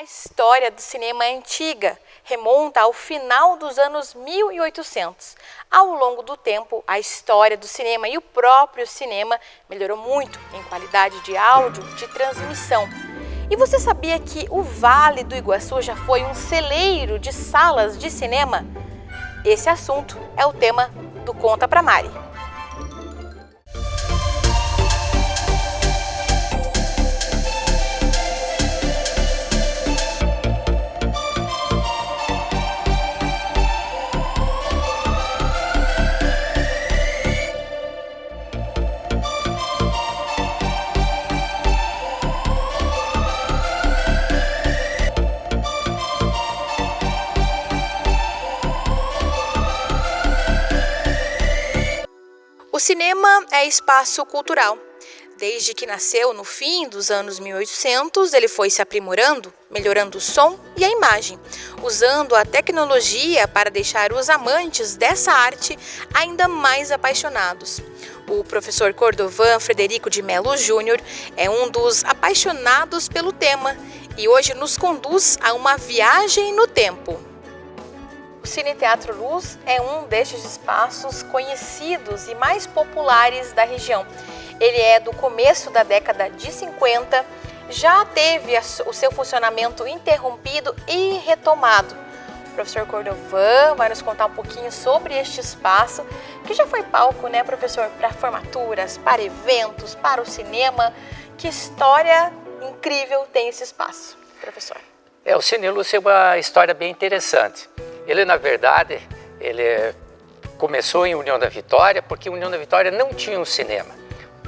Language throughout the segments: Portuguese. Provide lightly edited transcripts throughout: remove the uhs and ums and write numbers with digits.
A história do cinema é antiga, remonta ao final dos anos 1800. Ao longo do tempo, a história do cinema e o próprio cinema melhorou muito em qualidade de áudio, de transmissão. E você sabia que o Vale do Iguaçu já foi um celeiro de salas de cinema? Esse assunto é o tema do Conta Pra Mari. O cinema é espaço cultural. Desde que nasceu no fim dos anos 1800, ele foi se aprimorando, melhorando o som e a imagem, usando a tecnologia para deixar os amantes dessa arte ainda mais apaixonados. O professor Cordovan Frederico de Mello Júnior é um dos apaixonados pelo tema e hoje nos conduz a uma viagem no tempo. O Cine Teatro Luz é um destes espaços conhecidos e mais populares da região. Ele é do começo da década de 50, já teve o seu funcionamento interrompido e retomado. O professor Cordovan vai nos contar um pouquinho sobre este espaço, que já foi palco, né, professor, para formaturas, para eventos, para o cinema. Que história incrível tem esse espaço, professor? O Cine Luz é uma história bem interessante. Ele, na verdade, começou em União da Vitória, porque União da Vitória não tinha um cinema.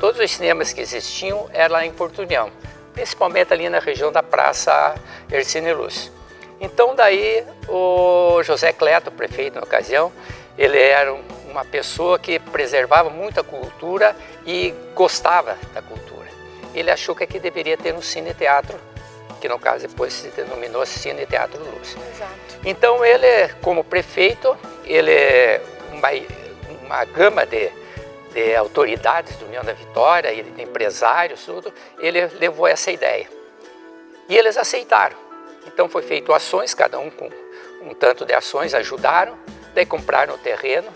Todos os cinemas que existiam eram lá em Porto União, principalmente ali na região da Praça Hercílio Luz. Então, daí, o José Cleto, prefeito na ocasião, ele era uma pessoa que preservava muito a cultura e gostava da cultura. Ele achou que aqui deveria ter um cine-teatro, que no caso depois se denominou Cine Teatro Luz. Exato. Então ele, como prefeito, uma gama de autoridades da União da Vitória, e de empresários, tudo, ele levou essa ideia. E eles aceitaram. Então foi feito ações, cada um com um tanto de ações, ajudaram, daí compraram o terreno,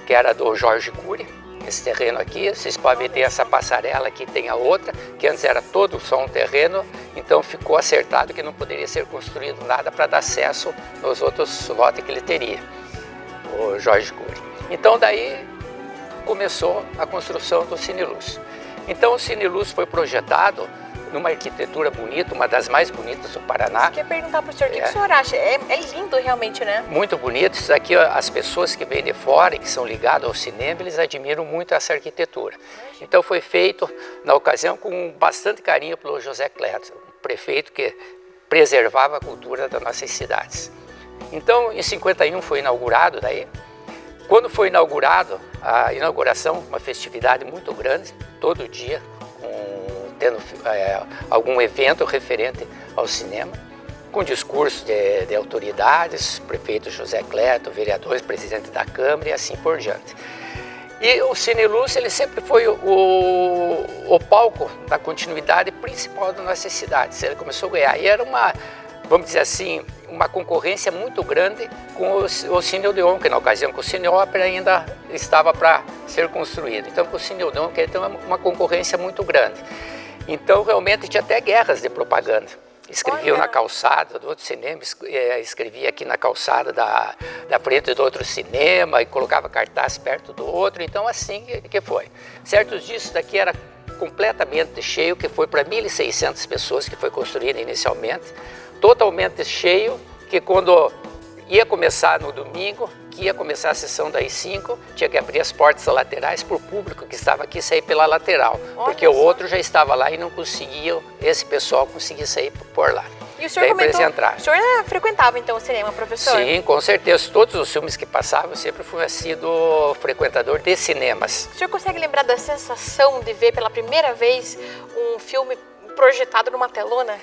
que era do Jorge Cury. Esse terreno aqui, vocês podem ver essa passarela aqui, tem a outra, que antes era todo só um terreno, então ficou acertado que não poderia ser construído nada para dar acesso nos outros lotes que ele teria, o Jorge Cury. Então daí começou a construção do Cine Luz. Então o Cine Luz foi projetado numa arquitetura bonita, uma das mais bonitas do Paraná. Eu queria perguntar para o senhor, o que o senhor acha? É lindo realmente, né? Muito bonito. Isso aqui, as pessoas que vêm de fora e que são ligadas ao cinema, eles admiram muito essa arquitetura. Então foi feito, na ocasião, com bastante carinho pelo José Cleto, um prefeito que preservava a cultura das nossas cidades. Então, em 51 foi inaugurado daí. Quando foi inaugurado, a inauguração, uma festividade muito grande, todo dia, tendo algum evento referente ao cinema, com discursos de autoridades, prefeito José Cleto, vereadores, presidente da Câmara e assim por diante. E o Cine Luz, ele sempre foi o palco da continuidade principal das nossas cidades. Ele começou a ganhar e era vamos dizer assim, uma concorrência muito grande com o Cine Odeon, que na ocasião com o Cine Ópera ainda estava para ser construído. Então com o Cine Odeon que tem uma concorrência muito grande. Então, realmente, tinha até guerras de propaganda. Escreviam na calçada do outro cinema, escrevia aqui na calçada da frente do outro cinema e colocava cartaz perto do outro. Então, assim que foi. Certos dias, isso daqui era completamente cheio, que foi para 1.600 pessoas, que foi construído inicialmente. Totalmente cheio, que quando ia começar no domingo, que ia começar a sessão das 5, tinha que abrir as portas laterais para o público que estava aqui sair pela lateral, porque o outro já estava lá e não conseguia, esse pessoal conseguia sair por lá. E o senhor comentou, o senhor frequentava então o cinema, professor? Sim, com certeza. Todos os filmes que passavam, eu sempre fui sido frequentador de cinemas. O senhor consegue lembrar da sensação de ver pela primeira vez um filme projetado numa telona?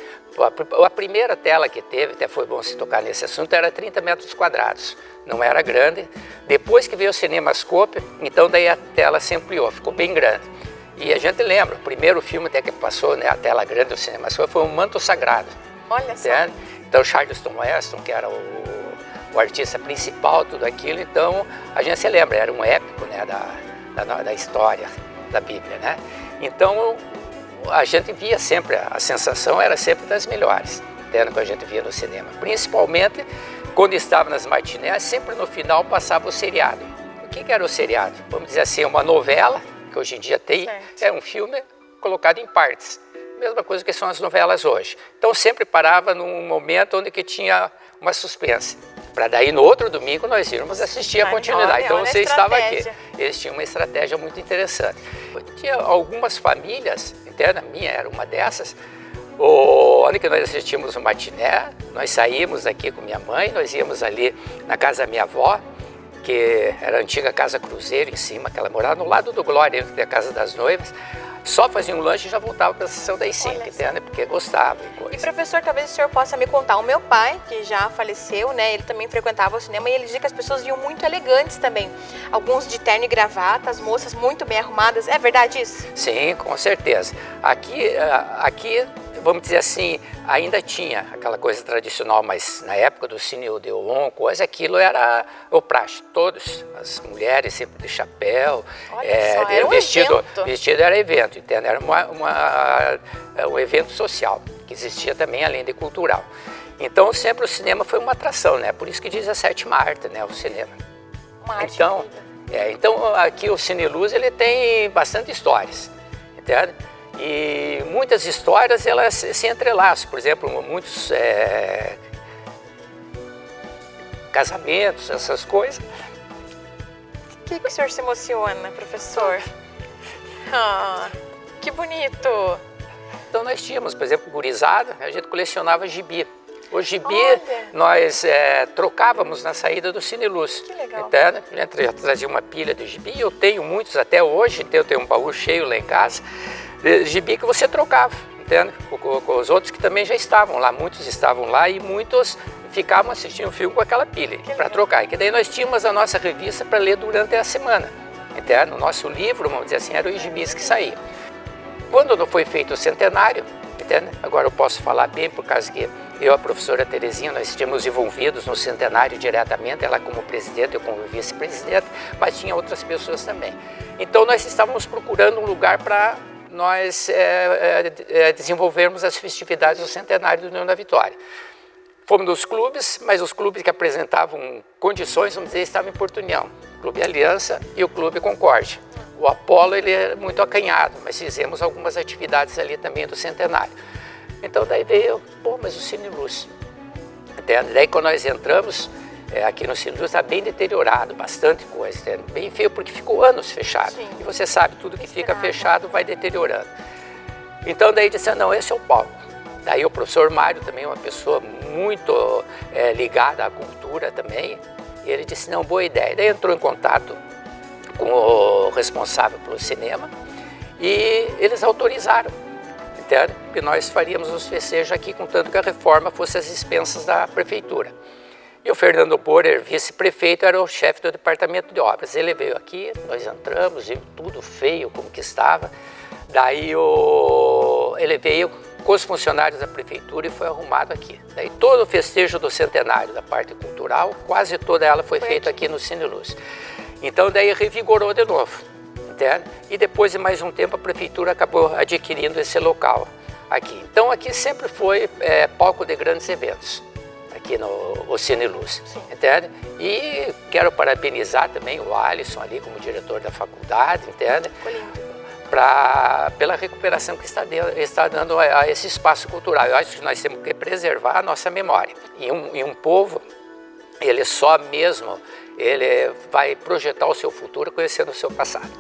A primeira tela que teve, até foi bom se tocar nesse assunto, era 30 metros quadrados, não era grande. Depois que veio o CinemaScope, então daí a tela se ampliou, ficou bem grande. E a gente lembra, o primeiro filme até que passou, né, a tela grande do CinemaScope foi o Manto Sagrado. Olha só. Entende? Então Charleston Weston, que era o artista principal, tudo aquilo, então a gente se lembra, era um épico, né, da história da Bíblia, né? Então a gente via sempre, a sensação era sempre das melhores, entende? Que a gente via no cinema, principalmente quando estava nas matinés, sempre no final passava o seriado. O que era o seriado? Vamos dizer assim, uma novela, que hoje em dia tem, é um filme colocado em partes. Mesma coisa que são as novelas hoje. Então sempre parava num momento onde que tinha uma suspense. Para daí no outro domingo nós íamos assistir a continuidade. Então você estava aqui. Eles tinham uma estratégia muito interessante. Tinha algumas famílias, entende? A minha era uma dessas. Onde que nós assistimos o matiné, nós saímos aqui com minha mãe, nós íamos ali na casa da minha avó, que era a antiga Casa Cruzeiro em cima, que ela morava no lado do Glória, dentro da Casa das Noivas. Só fazia um lanche e já voltava para a sessão das 5, entende? Porque gostava e coisa. E professor, talvez o senhor possa me contar, o meu pai, que já faleceu, né, ele também frequentava o cinema e ele dizia que as pessoas vinham muito elegantes também. Alguns de terno e gravata, as moças muito bem arrumadas, é verdade isso? Sim, com certeza. Aqui, vamos dizer assim, ainda tinha aquela coisa tradicional, mas na época do Cine Odeon, coisa, aquilo era o praxe. Todas as mulheres sempre de chapéu, era um vestido era evento, entende? Era um evento social, que existia também além de cultural. Então sempre o cinema foi uma atração, né? Por isso que diz a sétima arte, né? O cinema. Uma arte então aqui o Cine Luz, ele tem bastante histórias, entende? E muitas histórias elas se entrelaçam, por exemplo, muitos casamentos, essas coisas. O que o senhor se emociona, professor? Que bonito! Então nós tínhamos, por exemplo, gurizada, a gente colecionava gibi. O gibi nós trocávamos na saída do Cine Luz. Que legal. Entende? A gente trazia uma pilha de gibi, eu tenho muitos até hoje, eu tenho um baú cheio lá em casa. Gibi que você trocava, entende? Com os outros que também já estavam lá, muitos estavam lá e muitos ficavam assistindo o filme com aquela pilha para trocar. E que daí nós tínhamos a nossa revista para ler durante a semana, entende? O nosso livro, vamos dizer assim, eram os gibis que saíam. Quando não foi feito o centenário, entende? Agora eu posso falar bem por causa que eu e a professora Terezinha, nós estivemos envolvidos no centenário diretamente, ela como presidente, eu como vice-presidente, mas tinha outras pessoas também. Então nós estávamos procurando um lugar para nós desenvolvermos as festividades do centenário do União da Vitória. Fomos nos clubes, mas os clubes que apresentavam condições, vamos dizer, estavam em Porto União. O Clube Aliança e o Clube Concórdia. O Apolo, ele é muito acanhado, mas fizemos algumas atividades ali também do centenário. Então daí veio, mas o Cine Luz. Daí quando nós entramos, aqui no Cine Luz está bem deteriorado, bastante coisa, bem feio porque ficou anos fechado. Sim. E você sabe, tudo que fica fechado vai deteriorando. Então daí disse, não, esse é o palco. Daí o professor Mário também, uma pessoa muito ligada à cultura também, e ele disse, não, boa ideia. Daí entrou em contato com o responsável pelo cinema e eles autorizaram, entende? Que nós faríamos os festejos aqui, contanto que a reforma fosse às expensas da prefeitura. E o Fernando Borer, vice-prefeito, era o chefe do departamento de obras. Ele veio aqui, nós entramos, vimos tudo feio como que estava. Daí ele veio com os funcionários da prefeitura e foi arrumado aqui. Daí todo o festejo do centenário da parte cultural, quase toda ela foi feita aqui no Cine Luz. Então daí revigorou de novo, entende? E depois de mais um tempo a prefeitura acabou adquirindo esse local aqui. Então aqui sempre foi palco de grandes eventos, aqui no Cine Luz, entende? E quero parabenizar também o Alisson ali como diretor da faculdade, entende? Pela recuperação que está dando a esse espaço cultural. Eu acho que nós temos que preservar a nossa memória. E um povo, ele só mesmo, ele vai projetar o seu futuro conhecendo o seu passado.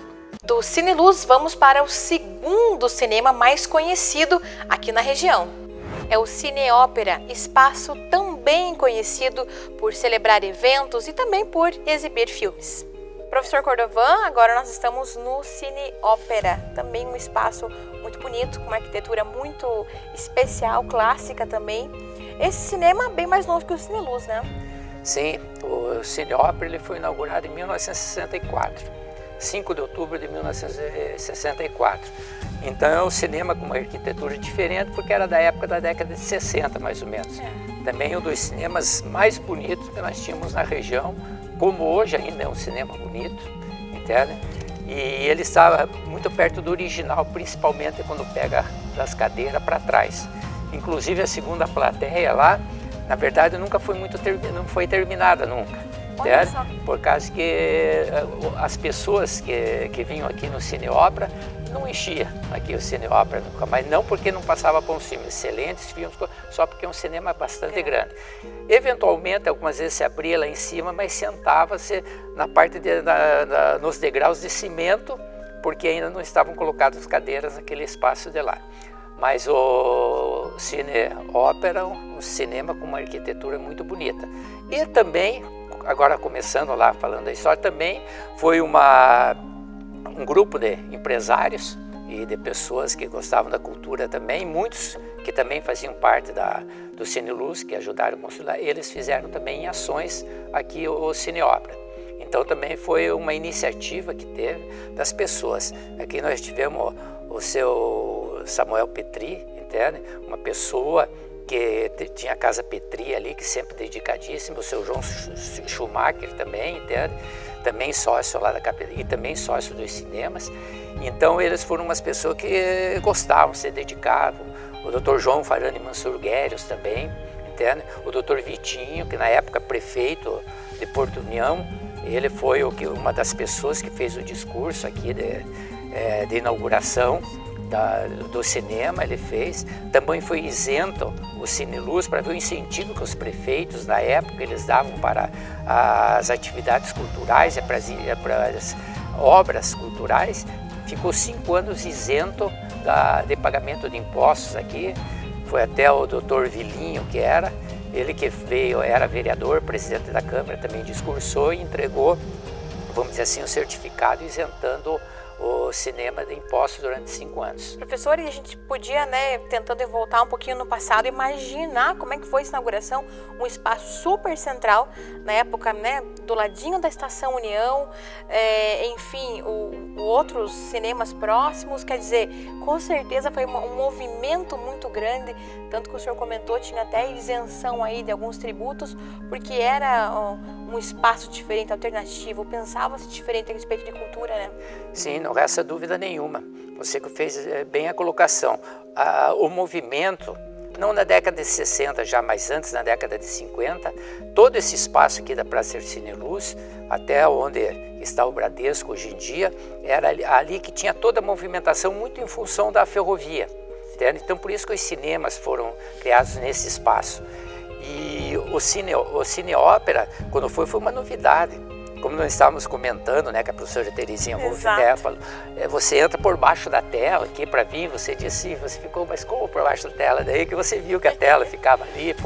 Do Cine Luz, vamos para o segundo cinema mais conhecido aqui na região. É o Cine Ópera, espaço também conhecido por celebrar eventos e também por exibir filmes. Professor Cordovan, agora nós estamos no Cine Ópera, também um espaço muito bonito, com uma arquitetura muito especial, clássica também. Esse cinema é bem mais novo que o Cine Luz, né? Sim, o Cine Ópera ele foi inaugurado em 1964. 5 de outubro de 1964. Então é um cinema com uma arquitetura diferente, porque era da época da década de 60, mais ou menos. Também um dos cinemas mais bonitos que nós tínhamos na região, como hoje ainda é um cinema bonito, entende? E ele estava muito perto do original, principalmente quando pega das cadeiras para trás. Inclusive a segunda plateia lá, na verdade, não foi terminada nunca. Por causa que as pessoas que vinham aqui no Cine Ópera não enchia aqui o Cine Ópera nunca, mas não porque não passava bons filmes, excelentes filmes, só porque é um cinema bastante grande. Eventualmente, algumas vezes se abria lá em cima, mas sentava-se na parte nos degraus de cimento, porque ainda não estavam colocadas cadeiras naquele espaço de lá. Mas o Cine Ópera é um cinema com uma arquitetura muito bonita. E também, agora começando lá falando da história, também foi um grupo de empresários e de pessoas que gostavam da cultura também, muitos que também faziam parte do Cine Luz, que ajudaram a construir, eles fizeram também ações aqui o Cine Ópera. Então também foi uma iniciativa que teve das pessoas. Aqui nós tivemos o seu Samuel Petri, entende? Uma pessoa que tinha a Casa Petri ali, que sempre dedicadíssimo, o seu João Schumacher também, entende? Também sócio lá da capital e também sócio dos cinemas. Então eles foram umas pessoas que gostavam, se dedicavam. O Dr. João Farani Mansur Guérios também, entende? O Dr. Vitinho, que na época prefeito de Porto União, ele foi uma das pessoas que fez o discurso aqui de inauguração do cinema, ele fez. Também foi isento o Cine Luz para ver o incentivo que os prefeitos na época eles davam para as atividades culturais e para as obras culturais. Ficou 5 anos isento de pagamento de impostos aqui. Foi até o Dr. Vilinho ele que veio, era vereador, presidente da Câmara, também discursou e entregou, vamos dizer assim, um certificado isentando o cinema de impostos durante 5 anos. Professor, e a gente podia, tentando voltar um pouquinho no passado, imaginar como é que foi essa inauguração, um espaço super central, na época, do ladinho da Estação União, enfim, outros cinemas próximos, quer dizer, com certeza foi um movimento muito grande, tanto que o senhor comentou, tinha até isenção aí de alguns tributos, porque era um espaço diferente, alternativo, pensava-se diferente a respeito de cultura, né? Sim, não resta dúvida nenhuma. Você que fez bem a colocação. O movimento, não na década de 60, já mais antes, na década de 50, todo esse espaço aqui da Praça Cine Luz, até onde está o Bradesco hoje em dia, era ali que tinha toda a movimentação, muito em função da ferrovia. Entende? Então, por isso que os cinemas foram criados nesse espaço. E o Cine Ópera, quando foi uma novidade. Como nós estávamos comentando, que a professora Terezinha Wolff falou, você entra por baixo da tela aqui para vir, você disse, você ficou, mas como por baixo da tela? Daí que você viu que a tela ficava ali,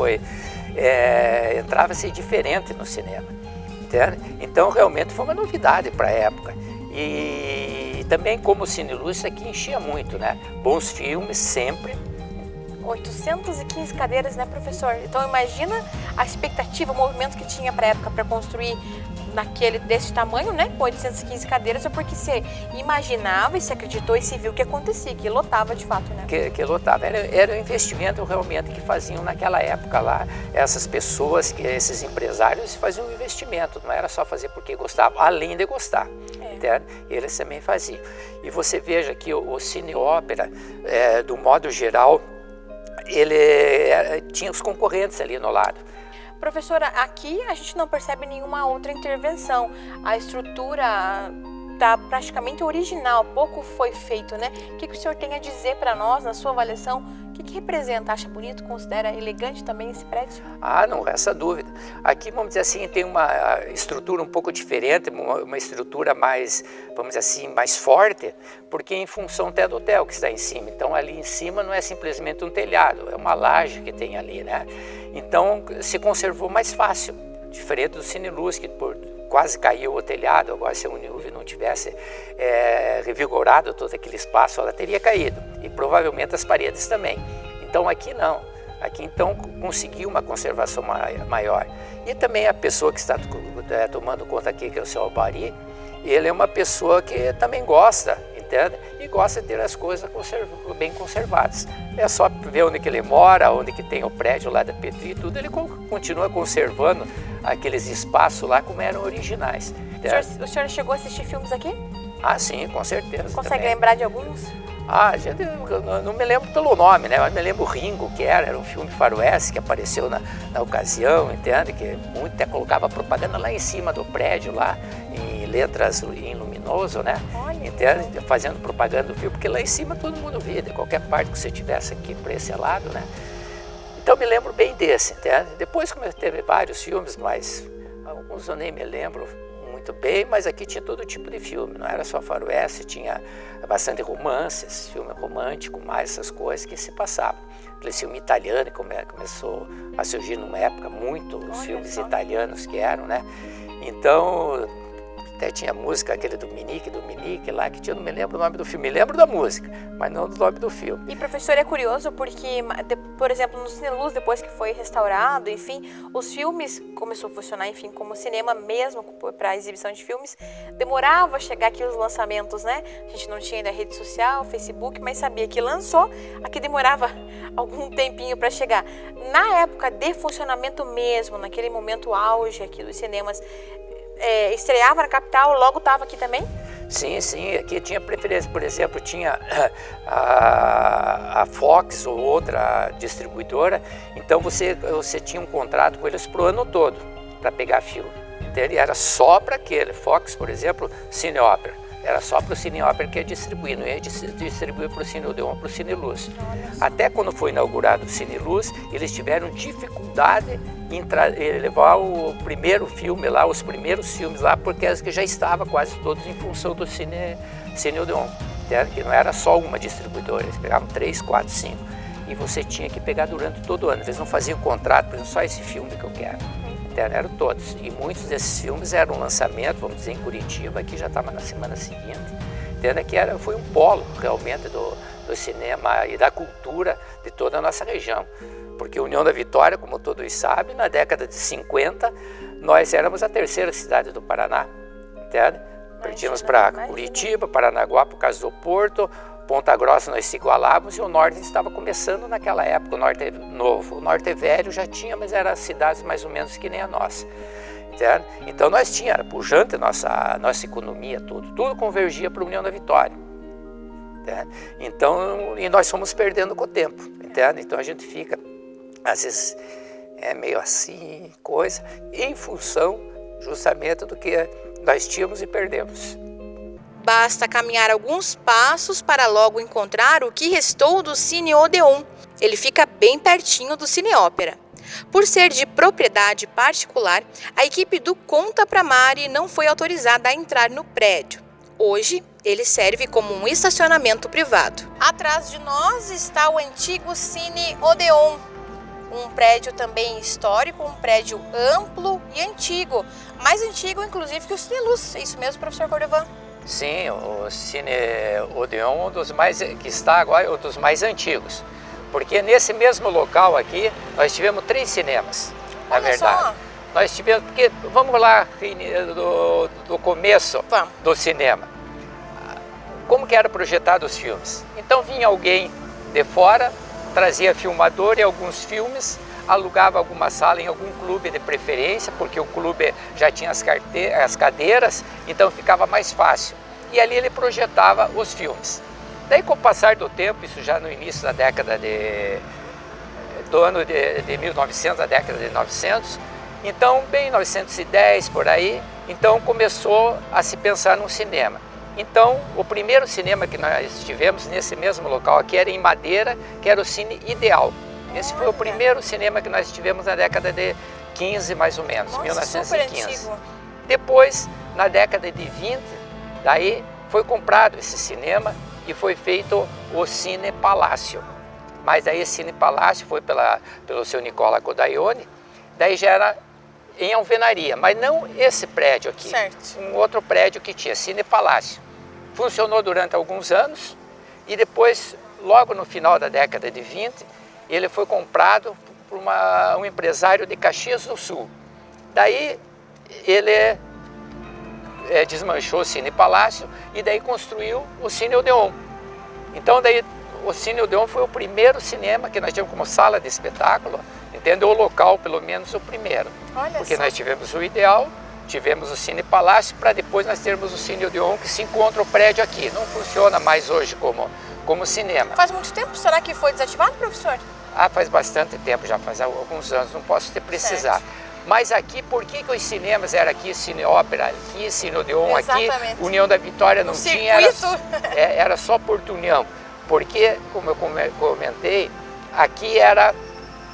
entrava-se diferente no cinema, entende? Então realmente foi uma novidade para a época. E também como o Cine Luz, isso aqui enchia muito, bons filmes sempre. 815 cadeiras, professor? Então imagina a expectativa, o movimento que tinha para a época para construir desse tamanho, com 815 cadeiras, é porque se imaginava e se acreditou e se viu o que acontecia, que lotava de fato, Que lotava. Era um investimento realmente que faziam naquela época lá, essas pessoas, esses empresários faziam um investimento, não era só fazer porque gostavam, além de gostar, entende? Eles também faziam. E você veja que o Cine Ópera, do modo geral, ele tinha os concorrentes ali no lado. Professora, aqui a gente não percebe nenhuma outra intervenção. A estrutura está praticamente original, pouco foi feito, O que o senhor tem a dizer para nós, na sua avaliação? O que representa? Acha bonito? Considera elegante também esse prédio? Não resta dúvida. Aqui, vamos dizer assim, tem uma estrutura um pouco diferente, uma estrutura mais, vamos dizer assim, mais forte, porque em função até do hotel que está em cima. Então, ali em cima não é simplesmente um telhado, é uma laje que tem ali, Então, se conservou mais fácil, diferente do Cine Luz, que quase caiu o telhado. Agora, se a Uniuv não tivesse revigorado todo aquele espaço, ela teria caído, e provavelmente as paredes também. Então, aqui não. Aqui, então, conseguiu uma conservação maior. E também a pessoa que está tomando conta aqui, que é o seu Albari, ele é uma pessoa que também gosta, entende? E gosta de ter as coisas bem conservadas. É só ver onde que ele mora, onde que tem o prédio lá da Petri e tudo, ele continua conservando aqueles espaços lá como eram originais. O senhor chegou a assistir filmes aqui? Ah, sim, com certeza. Consegue também lembrar de alguns? Ah, gente, eu não me lembro pelo nome, né? Mas me lembro Ringo, que era um filme faroeste que apareceu na ocasião, entende? Que muito até colocava propaganda lá em cima do prédio, lá em letras em luminoso, né? Olha, entende? Fazendo propaganda do filme, porque lá em cima todo mundo via, de qualquer parte que você tivesse aqui para esse lado, né? Então me lembro bem desse, entende? Depois como teve vários filmes, mas alguns eu nem me lembro muito bem, mas aqui tinha todo tipo de filme, não era só faroeste, tinha bastante romances, filme romântico, mais essas coisas que se passavam. Aquele filme italiano que começou a surgir numa época, muito os filmes italianos que eram, né? Então, até tinha música, aquele do Minique lá, que eu não me lembro o nome do filme, me lembro da música, mas não do nome do filme. E professor, é curioso porque, por exemplo, no Cineluz, depois que foi restaurado, enfim, os filmes começou a funcionar, enfim, como cinema mesmo, para exibição de filmes, demorava a chegar aqui os lançamentos, né? A gente não tinha ainda rede social, Facebook, mas sabia que lançou, aqui demorava algum tempinho para chegar. Na época de funcionamento mesmo, naquele momento auge aqui dos cinemas, estreava na capital, logo estava aqui também? Sim, sim, aqui tinha preferência, por exemplo, tinha a Fox ou outra distribuidora, então você tinha um contrato com eles para o ano todo, para pegar filme. Então ele era só para aquele, Fox, por exemplo, Cine Ópera, era só para o Cine Ópera que ia distribuir, não ia distribuir para o Cine Odeon, para o Cine Luz. Até quando foi inaugurado o Cine Luz, eles tiveram dificuldade em levar o primeiro filme lá, os primeiros filmes lá, porque que já estava quase todos em função do Cine Odeon, que não era só uma distribuidora, eles pegavam 3, 4, 5, e você tinha que pegar durante todo o ano. Eles não faziam contrato, por exemplo, só esse filme que eu quero. Eram todos, e muitos desses filmes eram um lançamento, vamos dizer, em Curitiba, que já estava na semana seguinte. Que foi um polo realmente do cinema e da cultura de toda a nossa região. Porque União da Vitória, como todos sabem, na década de 50, nós éramos a terceira cidade do Paraná. Entende? Partíamos para Curitiba, Paranaguá, por causa do Porto, Ponta Grossa nós se igualávamos e o Norte estava começando naquela época, o Norte Novo. O Norte Velho já tinha, mas eram cidades mais ou menos que nem a nossa. Entende? Então nós tínhamos, era pujante nossa economia, tudo convergia para a União da Vitória. Entende? Então, e nós fomos perdendo com o tempo. Entende? Então a gente fica, às vezes, meio assim, coisa, em função justamente do que nós tínhamos e perdemos. Basta caminhar alguns passos para logo encontrar o que restou do Cine Odeon. Ele fica bem pertinho do Cine Ópera. Por ser de propriedade particular, a equipe do Conta Pra Mari não foi autorizada a entrar no prédio. Hoje, ele serve como um estacionamento privado. Atrás de nós está o antigo Cine Odeon, um prédio também histórico, um prédio amplo e antigo. Mais antigo, inclusive, que o Cine Luz. É isso mesmo, professor Cordovan? Sim, o Cine Odeon, que está agora, é um dos mais antigos. Porque nesse mesmo local aqui, nós tivemos 3 cinemas, na verdade. Só. Nós tivemos, porque vamos lá do começo do cinema. Como que era projetado os filmes? Então vinha alguém de fora, trazia filmador e alguns filmes, alugava alguma sala em algum clube de preferência, porque o clube já tinha as cadeiras, então ficava mais fácil. E ali ele projetava os filmes. Daí, com o passar do tempo, isso já no início da década do ano de 1900, a década de 900, então, bem 1910, por aí, então começou a se pensar num cinema. Então, o primeiro cinema que nós tivemos nesse mesmo local aqui era em Madeira, que era o Cine Ideal. Esse foi o primeiro cinema que nós tivemos na década de 15, mais ou menos, 1915. Depois, na década de 20, daí foi comprado esse cinema e foi feito o Cine Palácio. Mas daí esse Cine Palácio foi pelo seu Nicola Codaione, daí já era em alvenaria, mas não esse prédio aqui, certo. Um outro prédio que tinha, Cine Palácio. Funcionou durante alguns anos e depois, logo no final da década de 20, ele foi comprado por um empresário de Caxias do Sul. Daí ele desmanchou o Cine Palácio e daí construiu o Cine Odeon. Então daí o Cine Odeon foi o primeiro cinema que nós tínhamos como sala de espetáculo, entendeu? O local, pelo menos, o primeiro. Olha porque só. nós tivemos o Ideal, tivemos o Cine Palácio, para depois nós termos o Cine Odeon, que se encontra o prédio aqui. Não funciona mais hoje como cinema. Faz muito tempo, será que foi desativado, professor? Ah, faz bastante tempo, já faz alguns anos, não posso te precisar. Certo. Mas aqui, por que os cinemas eram aqui, Cine Ópera aqui, Cine Odeon aqui, Exatamente. União da Vitória não O tinha, era só Porto União. Porque, como eu comentei, aqui era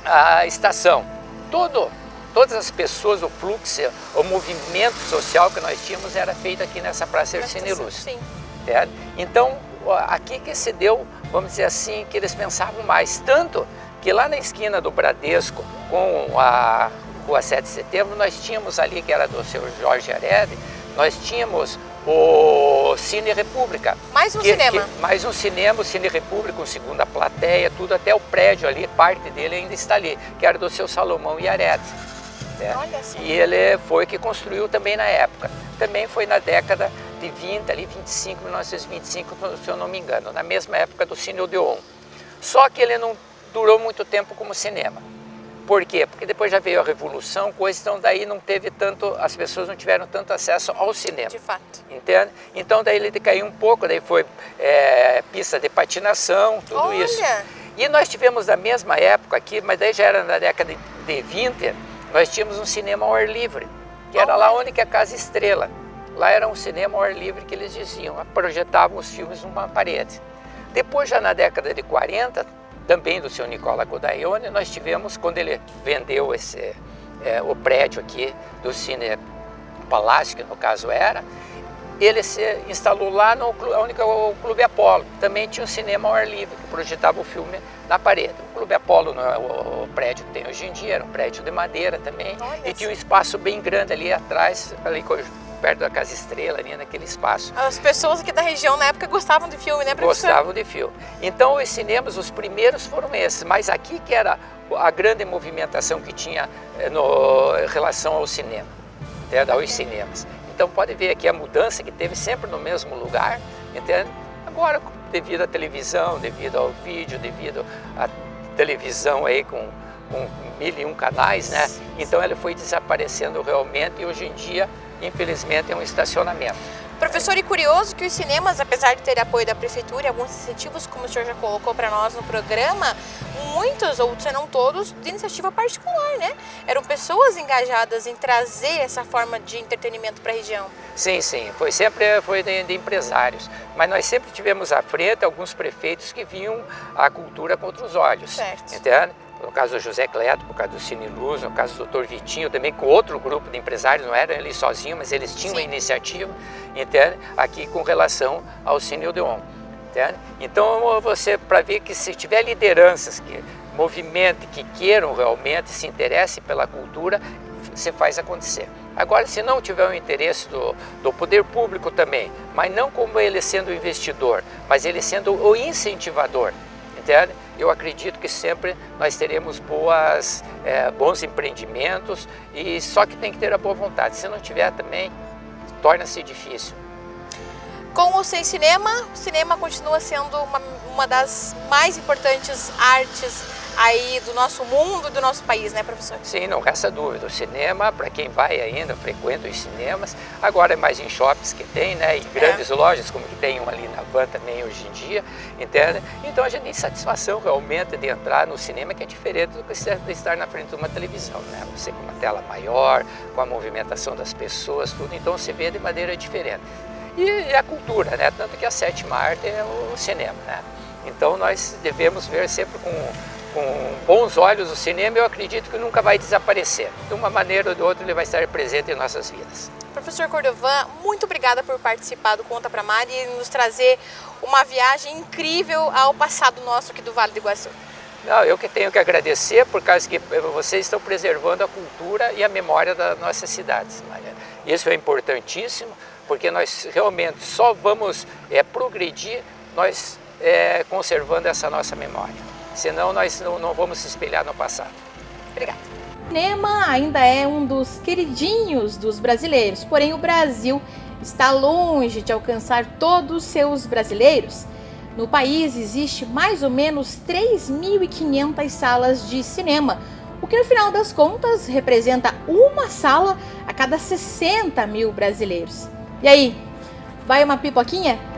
a estação. Todas as pessoas, o fluxo, o movimento social que nós tínhamos era feito aqui nessa Praça Hercínia Luz. Sim. Então, aqui que se deu, vamos dizer assim, que eles pensavam mais. Tanto que lá na esquina do Bradesco, com a Rua 7 de Setembro, nós tínhamos ali, que era do seu Jorge Areve, nós tínhamos o Cine República. Mais um cinema. Mais um cinema, o Cine República, com segunda plateia, tudo, até o prédio ali, parte dele ainda está ali, que era do seu Salomão Iarete. Olha só. E ele foi que construiu também na época. Também foi na década de 20, ali 25, 1925, se eu não me engano, na mesma época do Cine Odeon. Só que ele não durou muito tempo como cinema. Por quê? Porque depois já veio a Revolução, então daí não teve tanto, as pessoas não tiveram tanto acesso ao cinema. De fato. Entende? Então daí ele decaiu um pouco, daí foi pista de patinação, tudo isso. E nós tivemos na mesma época aqui, mas daí já era na década de 20, nós tínhamos um cinema ao ar livre, que era lá onde que a Casa Estrela. Lá era um cinema ao ar livre que eles diziam, projetavam os filmes numa parede. Depois já na década de 40, também do seu Nicola Godaione, nós tivemos, quando ele vendeu o prédio aqui do Cine Palácio, que no caso era, ele se instalou lá no Clube Apolo. Também tinha um cinema ao ar livre, que projetava o filme na parede. O Clube Apolo não é o prédio que tem hoje em dia, era um prédio de madeira também. E tinha um espaço bem grande ali atrás, ali perto da Casa Estrela, ali naquele espaço. As pessoas aqui da região na época gostavam de filme, né, professor? Gostavam de filme. Então os cinemas, os primeiros foram esses, mas aqui que era a grande movimentação que tinha em relação ao cinema, aos cinemas. Então pode ver aqui a mudança que teve sempre no mesmo lugar, entende? Agora, devido à televisão, devido ao vídeo, devido à televisão aí com 1001 canais, né? Então ele foi desaparecendo realmente e hoje em dia, infelizmente, é um estacionamento. Professor, e curioso que os cinemas, apesar de ter apoio da prefeitura e alguns incentivos, como o senhor já colocou para nós no programa, muitos, ou se não todos, de iniciativa particular, né? Eram pessoas engajadas em trazer essa forma de entretenimento para a região. Sim, foi de empresários, mas nós sempre tivemos à frente alguns prefeitos que viam a cultura com outros olhos, certo. Entende? No caso do José Cleto, por causa do Cine Luz, no caso do Dr. Vitinho, também com outro grupo de empresários, não eram eles sozinhos, mas eles tinham uma iniciativa, entende? Aqui com relação ao Cine Odeon. Entende? Então, para ver que se tiver lideranças que movimentem, que queiram realmente, se interessem pela cultura, você faz acontecer. Agora, se não tiver o interesse do poder público também, mas não como ele sendo o investidor, mas ele sendo o incentivador, entende? Eu acredito que sempre nós teremos bons empreendimentos, e só que tem que ter a boa vontade. Se não tiver também, torna-se difícil. Com ou sem cinema, o cinema continua sendo uma das mais importantes artes aí do nosso mundo e do nosso país, né, professor? Sim, não resta dúvida. O cinema, para quem vai ainda, frequenta os cinemas, agora é mais em shoppings que tem, né, em grandes lojas, como que tem um ali na Van também hoje em dia, entende? Então a gente tem satisfação realmente de entrar no cinema, que é diferente do que estar na frente de uma televisão, né? Você com uma tela maior, com a movimentação das pessoas, tudo, então você vê de maneira diferente. E a cultura, né? Tanto que a sétima arte é o cinema, né? Então nós devemos ver sempre com bons olhos o cinema. Eu acredito que nunca vai desaparecer. De uma maneira ou de outra ele vai estar presente em nossas vidas. Professor Cordovan, muito obrigada por participar do Conta Pra Mari e nos trazer uma viagem incrível ao passado nosso aqui do Vale do Iguaçu. Não, eu que tenho que agradecer, por causa que vocês estão preservando a cultura e a memória das nossas cidades. Isso é importantíssimo, porque nós realmente só vamos progredir nós conservando essa nossa memória. Senão nós não vamos se espelhar no passado. Obrigada. O cinema ainda é um dos queridinhos dos brasileiros, porém o Brasil está longe de alcançar todos os seus brasileiros. No país existe mais ou menos 3.500 salas de cinema, o que no final das contas representa uma sala a cada 60 mil brasileiros. E aí, vai uma pipoquinha?